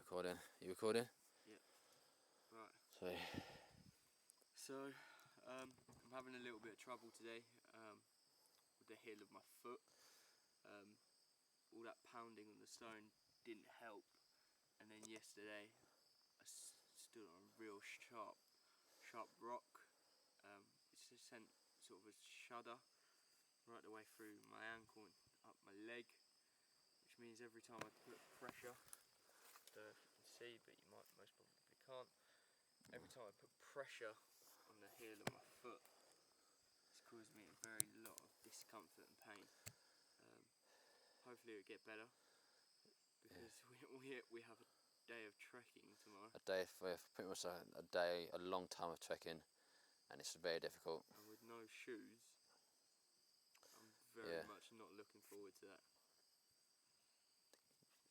Recording. You recording? Yep. Right. So, I'm having a little bit of trouble today with the heel of my foot. All that pounding on the stone didn't help, and then yesterday I stood on a real sharp rock. It just sent sort of a shudder right the way through my ankle and up my leg, which means every time I put pressure, I don't know if you can see, but you most probably can't. Every time I put pressure on the heel of my foot, it's caused me a very lot of discomfort and pain. Hopefully it'll get better, because we have a day of trekking tomorrow. a day for pretty much a long time of trekking, and it's very difficult. And with no shoes, I'm very much not looking forward to that.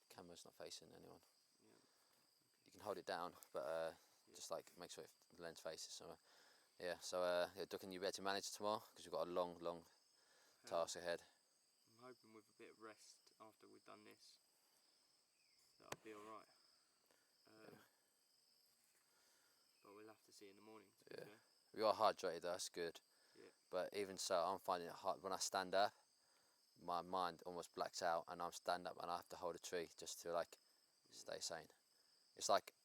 The camera's not facing anyone. Yeah. Okay. You can hold it down, but just like make sure the lens faces somewhere. Yeah. So Duckin, you better to manage tomorrow because you've got a long task ahead. I'm hoping with a bit of rest after we've done this that I'll be alright. But we'll have to see in the morning. To be fair. We are hydrated, that's good. Yeah. But even so, I'm finding it hard when I stand up. My mind almost blacks out, and I'm stand up and I have to hold a tree just to stay sane. It's like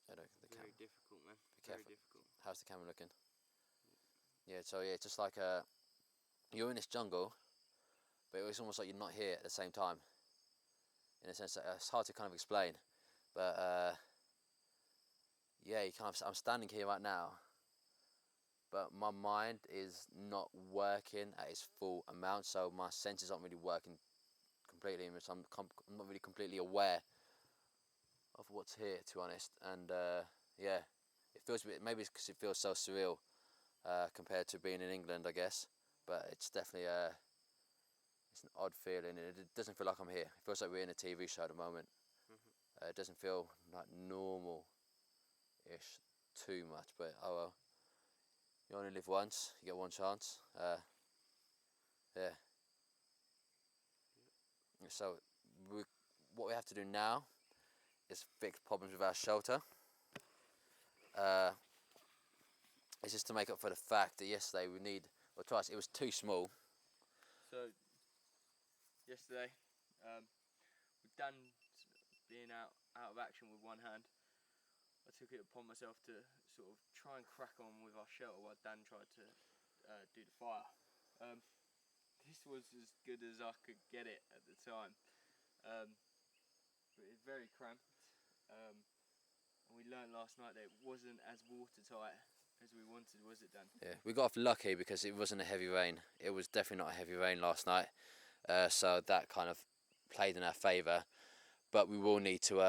Very difficult, man. Be careful. Very difficult. How's the camera looking? Yeah. So it's just like you're in this jungle, but it's almost like you're not here at the same time. In a sense, it's hard to kind of explain, but I'm standing here right now, but my mind is not working at its full amount, so my senses aren't really working completely. So I'm not really completely aware of what's here, to be honest. And it feels a bit, maybe it's because it feels so surreal compared to being in England, I guess. But it's definitely it's an odd feeling. It doesn't feel like I'm here. It feels like we're in a TV show at the moment. Mm-hmm. It doesn't feel like normal-ish too much, but oh well. You only live once. You get one chance. So what we have to do now is fix problems with our shelter. It's just to make up for the fact that yesterday twice it was too small. So yesterday, with Dan being out of action with one hand, I took it upon myself to sort of try and crack on with our shelter while Dan tried to do the fire. This was as good as I could get it at the time, but it's very cramped. And we learned last night that it wasn't as watertight as we wanted, was it, Dan? Yeah, we got off lucky because it wasn't a heavy rain. It was definitely not a heavy rain last night, so that kind of played in our favour. But we will need to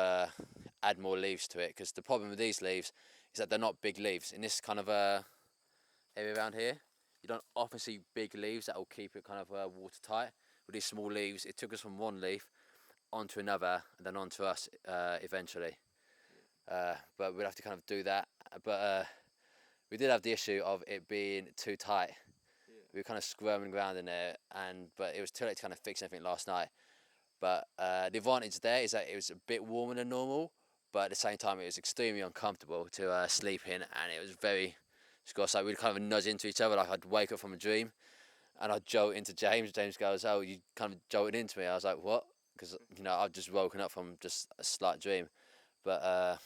add more leaves to it, because the problem with these leaves is that they're not big leaves. In this kind of area around here, you don't often see big leaves that will keep it kind of watertight. With these small leaves, it took us from one leaf onto another and then onto us eventually. But we'll have to kind of do that. But we did have the issue of it being too tight. Yeah. We were kind of squirming around in there, but it was too late to kind of fix anything last night. But the advantage there is that it was a bit warmer than normal, but at the same time it was extremely uncomfortable to sleep in, and it was very like we'd kind of nudge into each other. Like I'd wake up from a dream and I'd jolt into James. James goes, "Oh, you kind of jolted into me." I was like, "What?" Because I've just woken up from just a slight dream. But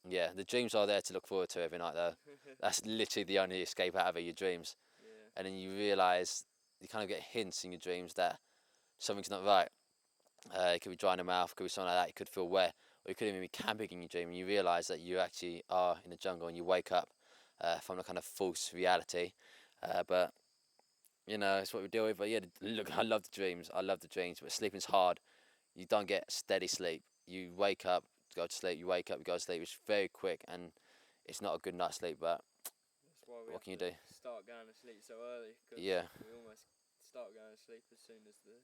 the dreams are there to look forward to every night though. That's literally the only escape out of it, your dreams. Yeah. And then you realise, you kind of get hints in your dreams that something's not right. It could be dry in the mouth, could be something like that. You could feel wet, or you could even be camping in your dream, and you realise that you actually are in the jungle, and you wake up from a kind of false reality. But it's what we deal with. But yeah, look, I love the dreams. But sleeping's hard. You don't get steady sleep. You wake up, go to sleep. You wake up, you go to sleep. It's very quick, and it's not a good night's sleep. But that's why what can you do? Start going to sleep so early. Cause yeah. We almost start going to sleep as soon as the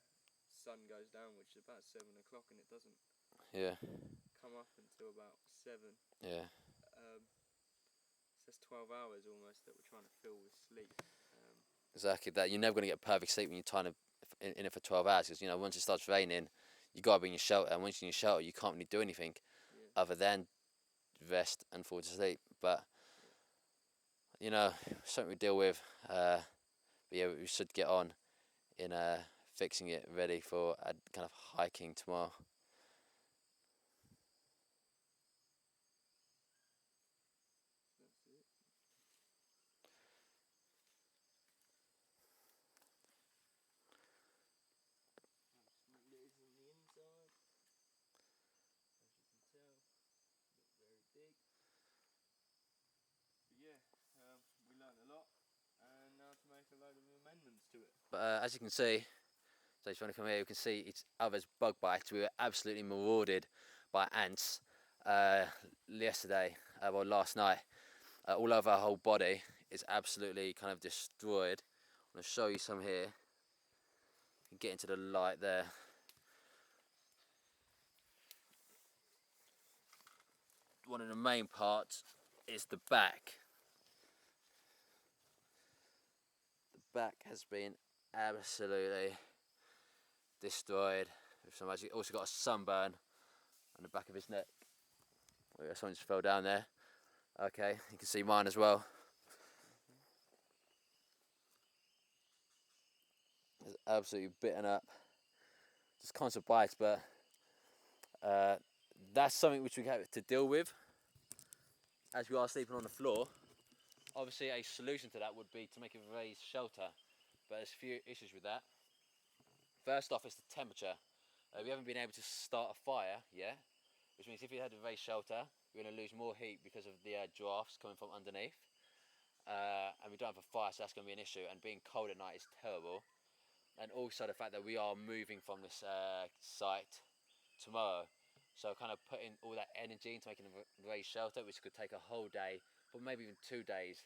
sun goes down, which is about 7 o'clock, and it doesn't come up until about 7. Yeah. So that's 12 hours almost that we're trying to fill with sleep. Exactly that. You're never going to get perfect sleep when you're trying to in it for 12 hours, because once it starts raining, you gotta be in your shelter, and once you're in your shelter, you can't really do anything other than rest and fall to sleep. But you know, something we deal with. But yeah, we should get on in fixing it ready for a kind of hiking tomorrow. We learned a lot, and now to make a load of amendments to it. But as you can see, so if you want to come here, you can see it's others bug bites. We were absolutely marauded by ants yesterday, well last night. All over our whole body is absolutely kind of destroyed. I'm going to show you some here. You can get into the light there. One of the main parts is the back. The back has been absolutely destroyed. He's also got a sunburn on the back of his neck. Someone just fell down there. Okay, you can see mine as well. It's absolutely bitten up. Just constant bites, but that's something which we have to deal with as we are sleeping on the floor. Obviously, a solution to that would be to make a raised shelter, but there's a few issues with that. First off, it's the temperature. We haven't been able to start a fire yet, which means if you had a raised shelter, you're going to lose more heat because of the drafts coming from underneath. And we don't have a fire, so that's going to be an issue. And being cold at night is terrible. And also the fact that we are moving from this site tomorrow, so kind of putting all that energy into making a raised shelter, which could take a whole day, or maybe even 2 days,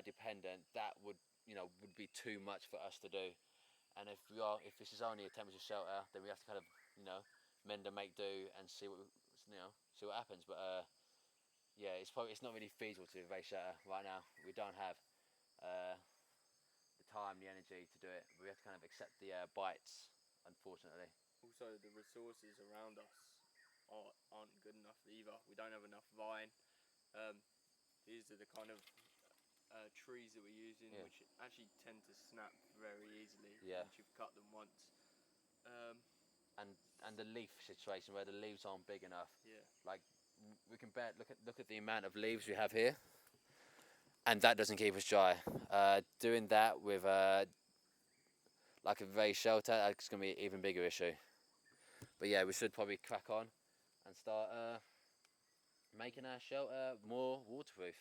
dependent. That would be too much for us to do. And if this is only a temperature shelter, then we have to kind of mend and make do and see what happens. But yeah, it's not really feasible to raise shelter right now. We don't have the time, the energy to do it. We have to kind of accept the bites, unfortunately. Also, the resources around us aren't good enough either. We don't have enough vine. These are the kind of trees that we're using, which actually tend to snap very easily once you've cut them once. And the leaf situation where the leaves aren't big enough. Yeah. Like we can look at the amount of leaves we have here, and that doesn't keep us dry. Doing that with like a raised shelter, that's going to be an even bigger issue. But yeah, we should probably crack on and start making our shelter more waterproof.